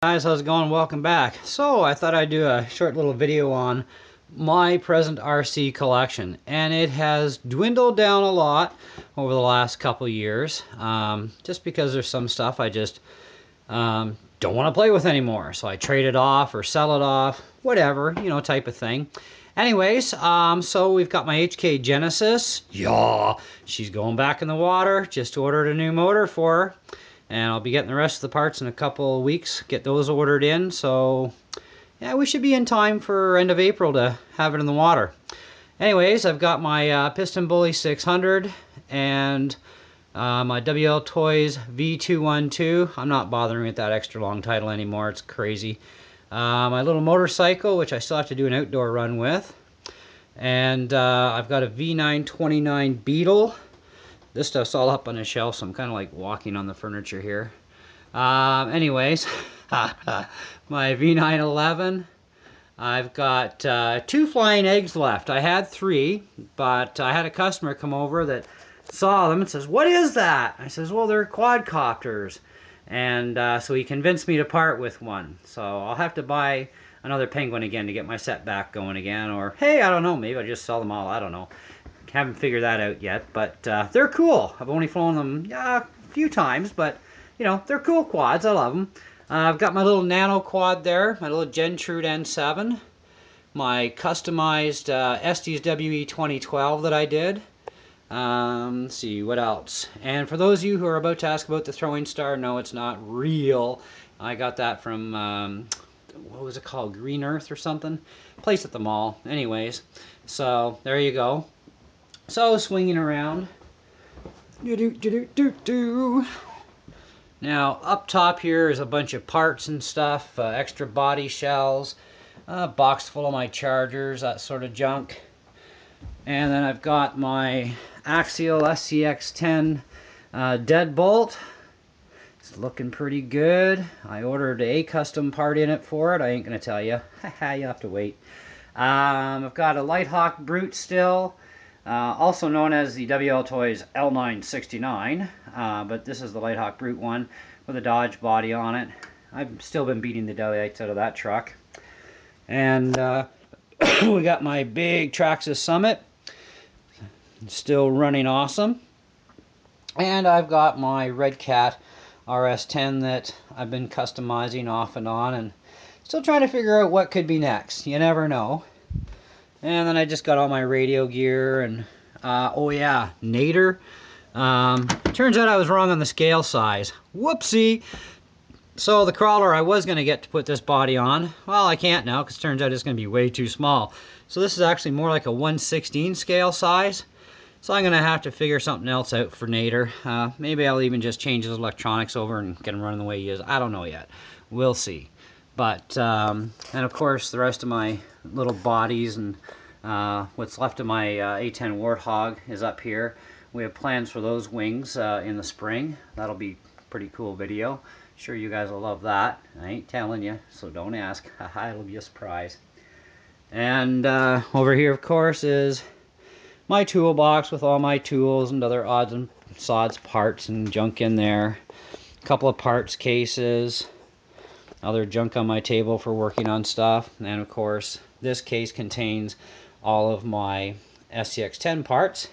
Guys, how's it going? Welcome back. So I thought I'd do a short little video on my present RC collection, and it has dwindled down a lot over the last couple years, just because there's some stuff I just don't want to play with anymore. So I trade it off or sell it off, whatever, you know, type of thing. Anyways, so we've got my HK Genesis. Yeah, she's going back in the water. Just ordered a new motor for her. And I'll be getting the rest of the parts in a couple of weeks, get those ordered in. So yeah, we should be in time for end of April to have it in the water. Anyways, I've got my Piston Bully 600 and my WL Toys V212. I'm not bothering with that extra long title anymore. It's crazy. My little motorcycle, which I still have to do an outdoor run with. And I've got a V929 Beetle. This stuff's all up on the shelf, so I'm kind of like walking on the furniture here. Anyways, my V911. I've got 2 flying eggs left. I had 3, but I had a customer come over that saw them and says, "What is that?" I says, "Well, they're quadcopters." And so he convinced me to part with one. So I'll have to buy another Penguin again to get my set back going again. Or, hey, I don't know, maybe I'll just sell them all. I don't know. Haven't figured that out yet, but they're cool. I've only flown them a few times, but you know, they're cool quads. I love them. I've got my little nano quad there, my little Gentrude N7, my customized Estes WE 2012 that I did. Let's see, what else? And for those of you who are about to ask about the throwing star, no, it's not real. I got that from, what was it called? Green Earth or something? Place at the mall. Anyways, so there you go. So, swinging around. Now, up top here is a bunch of parts and stuff, extra body shells, a box full of my chargers, that sort of junk. And then I've got my Axial SCX10 deadbolt. It's looking pretty good. I ordered a custom part in it for it. I ain't going to tell you. You have to wait. I've got a Lighthawk Brute still. Also known as the WL Toys L969, but this is the Lighthawk Brute one with a Dodge body on it. I've still been beating the daylights out of that truck. And we got my big Traxxas Summit, still running awesome. And I've got my Red Cat RS10 that I've been customizing off and on, and still trying to figure out what could be next. You never know. And then I just got all my radio gear and, oh yeah, Nader. Turns out I was wrong on the scale size. Whoopsie! So the crawler I was going to get to put this body on, well, I can't now because it turns out it's going to be way too small. So this is actually more like a 1/16 scale size. So I'm going to have to figure something else out for Nader. Maybe I'll even just change his electronics over and get him running the way he is. I don't know yet. We'll see. But, and of course, the rest of my little bodies and what's left of my A10 Warthog is up here. We have plans for those wings in the spring. That'll be a pretty cool video. Sure you guys will love that. I ain't telling you, so don't ask. Haha, it'll be a surprise. And over here, of course, is my toolbox with all my tools and other odds and sods parts and junk in there. A couple of parts cases. Other junk on my table for working on stuff. And of course, this case contains all of my SCX10 parts.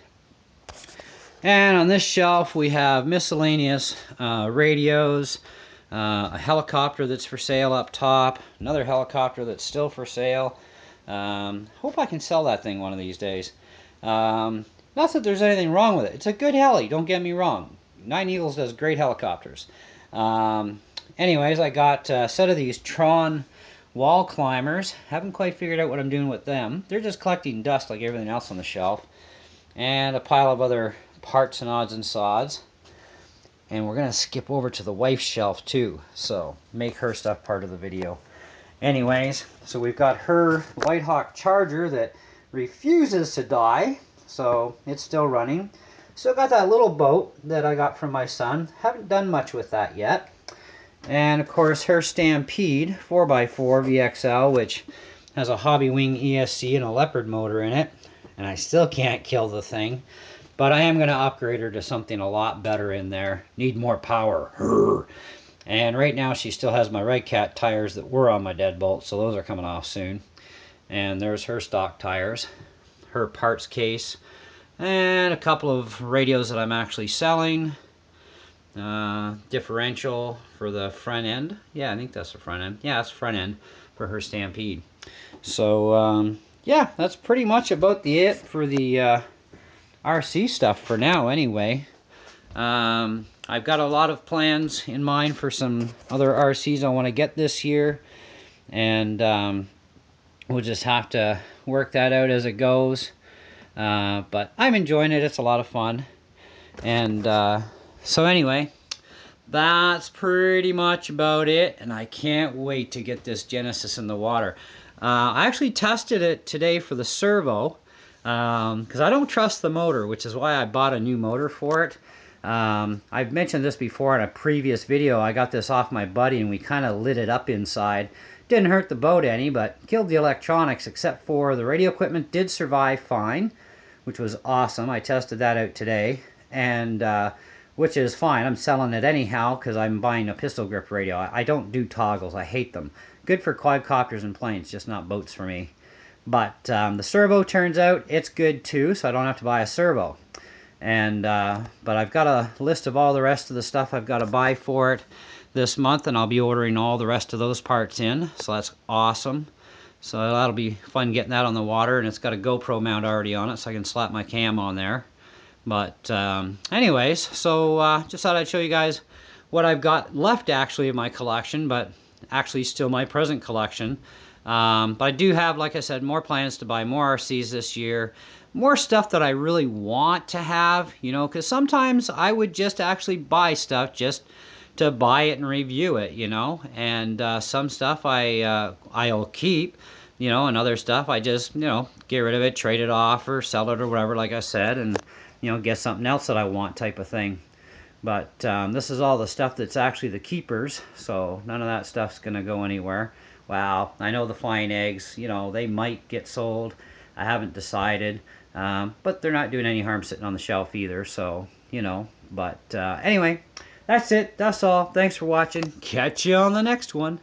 And on this shelf we have miscellaneous radios, a helicopter that's for sale up top, another helicopter that's still for sale. Hope I can sell that thing one of these days. Not that there's anything wrong with it. It's a good heli, don't get me wrong. Nine Eagles does great helicopters. Anyways, I got a set of these Tron wall climbers. Haven't quite figured out what I'm doing with them. They're just collecting dust like everything else on the shelf. And a pile of other parts and odds and sods. And we're going to skip over to the wife's shelf too. So make her stuff part of the video. Anyways, so we've got her Lighthawk charger that refuses to die. So it's still running. Still got that little boat that I got from my son. Haven't done much with that yet. And of course her Stampede 4x4 VXL, which has a Hobbywing ESC and a Leopard motor in it. And I still can't kill the thing. But I am going to upgrade her to something a lot better in there. Need more power. And right now she still has my Red Cat tires that were on my deadbolt, so those are coming off soon. And there's her stock tires, her parts case, and a couple of radios that I'm actually selling. Differential for the front end. Yeah, I think that's the front end. Yeah, that's the front end for her Stampede. So yeah, that's pretty much about it for the RC stuff for now anyway. I've got a lot of plans in mind for some other RCs I want to get this year, and we'll just have to work that out as it goes. But I'm enjoying it. It's a lot of fun. And so anyway, that's pretty much about it, and I can't wait to get this Genesis in the water. I actually tested it today for the servo, because I don't trust the motor, which is why I bought a new motor for it. I've mentioned this before in a previous video. I got this off my buddy and we kind of lit it up inside. Didn't hurt the boat any, but killed the electronics, except for the radio equipment did survive fine, which was awesome. I tested that out today, and which is fine. I'm selling it anyhow because I'm buying a pistol grip radio. I don't do toggles. I hate them. Good for quadcopters and planes, just not boats for me. But the servo turns out it's good too, so I don't have to buy a servo. And but I've got a list of all the rest of the stuff I've got to buy for it this month, and I'll be ordering all the rest of those parts in, so that's awesome. So that'll be fun getting that on the water, and it's got a GoPro mount already on it, so I can slap my cam on there. But anyways, so just thought I'd show you guys what I've got left actually of my collection, but actually still my present collection. But I do have, like I said, more plans to buy more RCs this year. More stuff that I really want to have, you know, because sometimes I would just actually buy stuff just to buy it and review it, you know. And some stuff I'll keep, you know, and other stuff I just, you know, get rid of it, trade it off, or sell it or whatever, like I said, and, you know, get something else that I want type of thing. But this is all the stuff that's actually the keepers, so none of that stuff's going to go anywhere. Wow, I know the flying eggs, you know, they might get sold. I haven't decided, but they're not doing any harm sitting on the shelf either, so, you know. But anyway, that's it. That's all. Thanks for watching. Catch you on the next one.